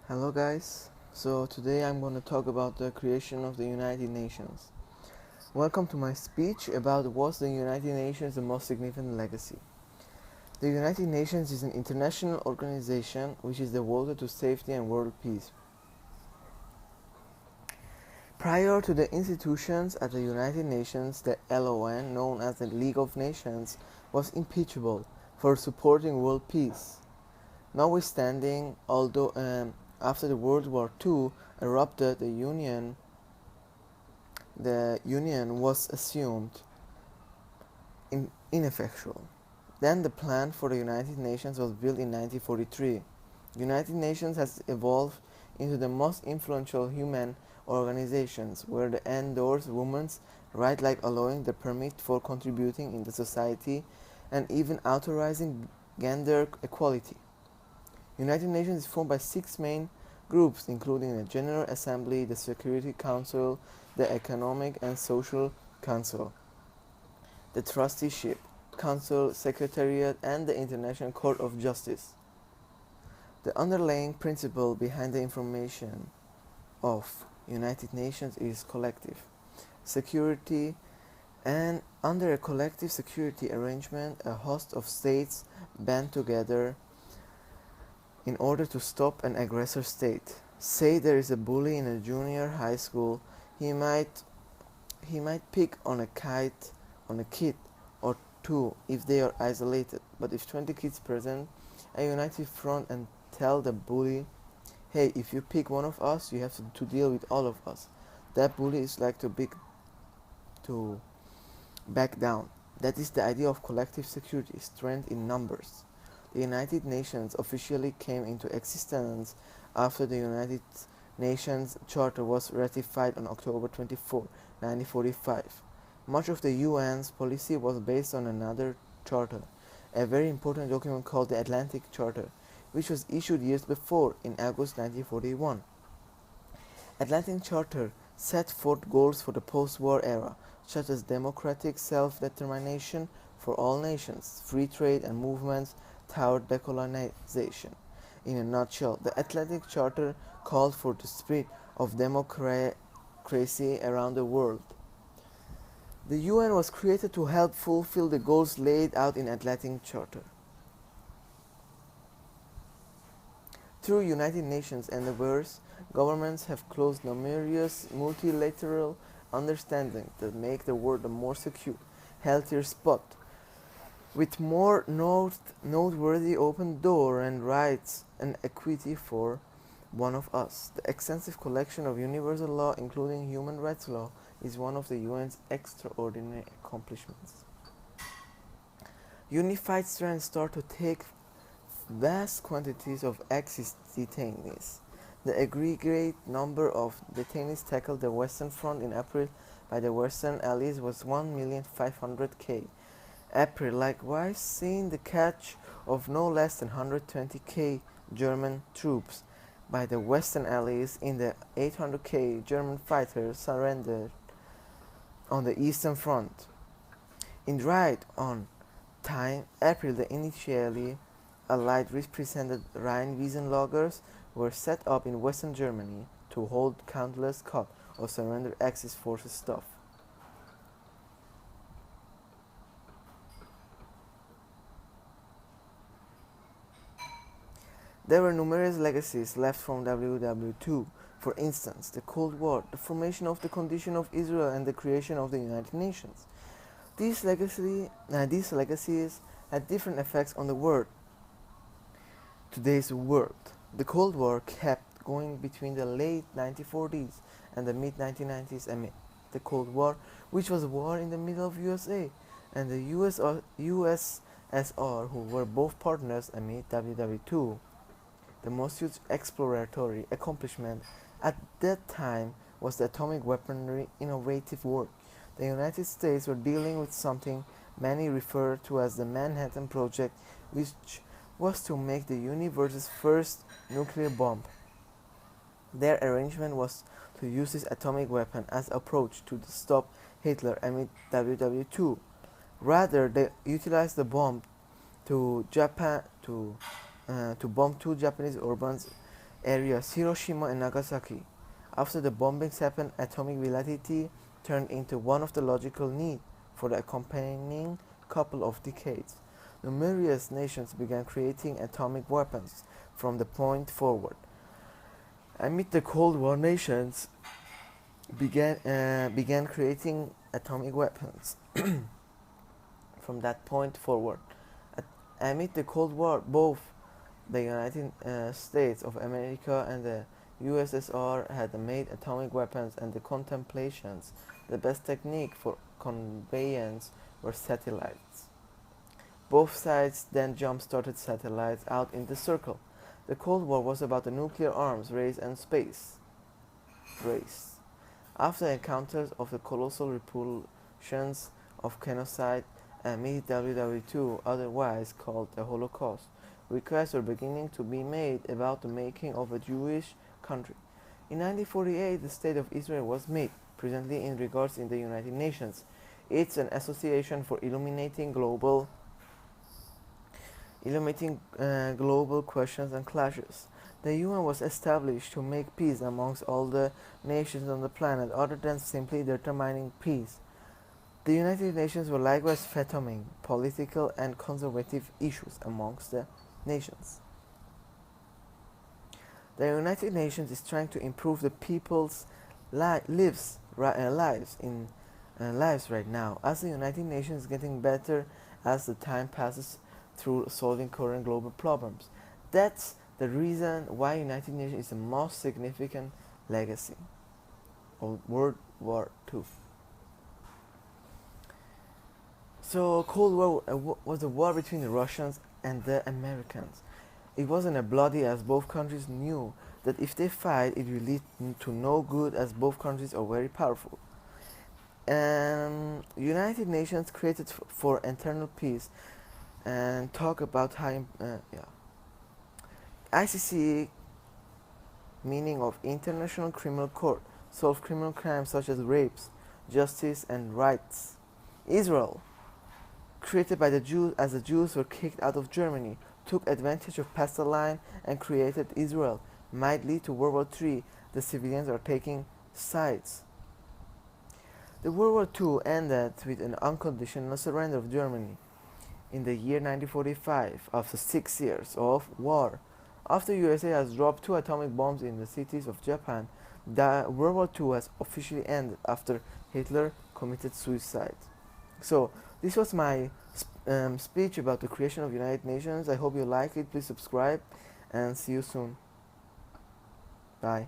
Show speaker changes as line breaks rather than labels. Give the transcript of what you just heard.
Hello guys, so today I'm going to talk about the creation of the United Nations. Welcome to my speech about was the United Nations the most significant legacy. The United Nations is an international organization which is devoted to safety and world peace. Prior to the institutions at the United Nations, the LON, known as the League of Nations, was impeachable for supporting world peace. Notwithstanding, although after the World War II erupted, the Union was assumed ineffectual. Then the plan for the United Nations was built in 1943. United Nations has evolved into the most influential human organizations where they endorse women's rights like allowing the permit for contributing in the society and even authorizing gender equality. United Nations is formed by six main groups including the General Assembly, the Security Council, the Economic and Social Council, the Trusteeship Council, Secretariat, and the International Court of Justice. The underlying principle behind the information of United Nations is collective security, and under a collective security arrangement, a host of states band together in order to stop an aggressor state. Say there is a bully in a junior high school, he might pick on a kid or two if they are isolated, but if 20 kids present, a united front and tell the bully, hey, if you pick one of us, you have to deal with all of us. That bully is like to back down. That is the idea of collective security, strength in numbers. The United Nations officially came into existence after the United Nations Charter was ratified on October 24, 1945. Much of the UN's policy was based on another charter, a very important document called the Atlantic Charter, which was issued years before in August 1941. Atlantic Charter set forth goals for the post-war era, such as democratic self-determination for all nations, free trade and movements toward decolonization. In a nutshell, the Atlantic Charter called for the spread of democracy around the world. The UN was created to help fulfill the goals laid out in Atlantic Charter. Through United Nations endeavors, governments have closed numerous multilateral understandings that make the world a more secure, healthier spot, with more noteworthy open door and rights and equity for one of us. The extensive collection of universal law, including human rights law, is one of the UN's extraordinary accomplishments. Unified strength start to take vast quantities of ex-detainees. The aggregate number of detainees tackled the Western Front in April by the Western Allies was 1,500,000. April likewise seen the catch of no less than 120,000 German troops by the Western Allies in the 800,000 German fighters surrendered on the Eastern Front. In right on time, April, the initially Allied represented Rhine-Wiesenlagers were set up in Western Germany to hold countless cut of surrendered Axis forces stuff. There were numerous legacies left from WW2, for instance, the Cold War, the formation of the condition of Israel, and the creation of the United Nations. These legacies had different effects on the world. Today's world. The Cold War kept going between the late 1940s and the mid 1990s amid the Cold War, which was a war in the middle of USA and the USSR, who were both partners amid WW2. The most huge exploratory accomplishment at that time was the atomic weaponry innovative work. The United States were dealing with something many refer to as the Manhattan Project, which was to make the universe's first nuclear bomb. Their arrangement was to use this atomic weapon as approach to stop Hitler amid WW2. Rather, they utilized the bomb to bomb two Japanese urban areas Hiroshima and Nagasaki. After the bombings happened, atomic validity turned into one of the logical needs for the accompanying couple of decades. Numerous nations began creating atomic weapons from the point forward. Amid the Cold War, nations began creating atomic weapons from that point forward. Amid the Cold War, both the United States of America and the USSR had made atomic weapons, and the contemplations. The best technique for conveyance were satellites. Both sides then jump-started satellites out in the circle. The Cold War was about the nuclear arms race and space race. After encounters of the colossal repulsions of genocide amid WW2, otherwise called the Holocaust, requests were beginning to be made about the making of a Jewish country. In 1948, the State of Israel was made, presently in regards in the United Nations. It's an association for illuminating global questions and clashes. The UN was established to make peace amongst all the nations on the planet, other than simply determining peace. The United Nations were likewise fathoming political and conservative issues amongst the nations. The United Nations is trying to improve the people's lives right now. As the United Nations is getting better as the time passes through solving current global problems. That's the reason why United Nations is the most significant legacy of World War II. So Cold War was a war between the Russians and the Americans. It wasn't as bloody, as both countries knew that if they fight, it will lead to no good, as both countries are very powerful. United Nations created for internal peace and talk about how ICC, meaning of International Criminal Court, solve criminal crimes such as rapes, justice and rights. Israel, created by the Jews as the Jews were kicked out of Germany, took advantage of Palestine and created Israel, might lead to World War III. The civilians are taking sides. The World War II ended with an unconditional surrender of Germany in the year 1945 after 6 years of war. After USA has dropped 2 atomic bombs in the cities of Japan, the World War II has officially ended after Hitler committed suicide. So this was my speech about the creation of United Nations. I hope you like it. Please subscribe and see you soon. Bye.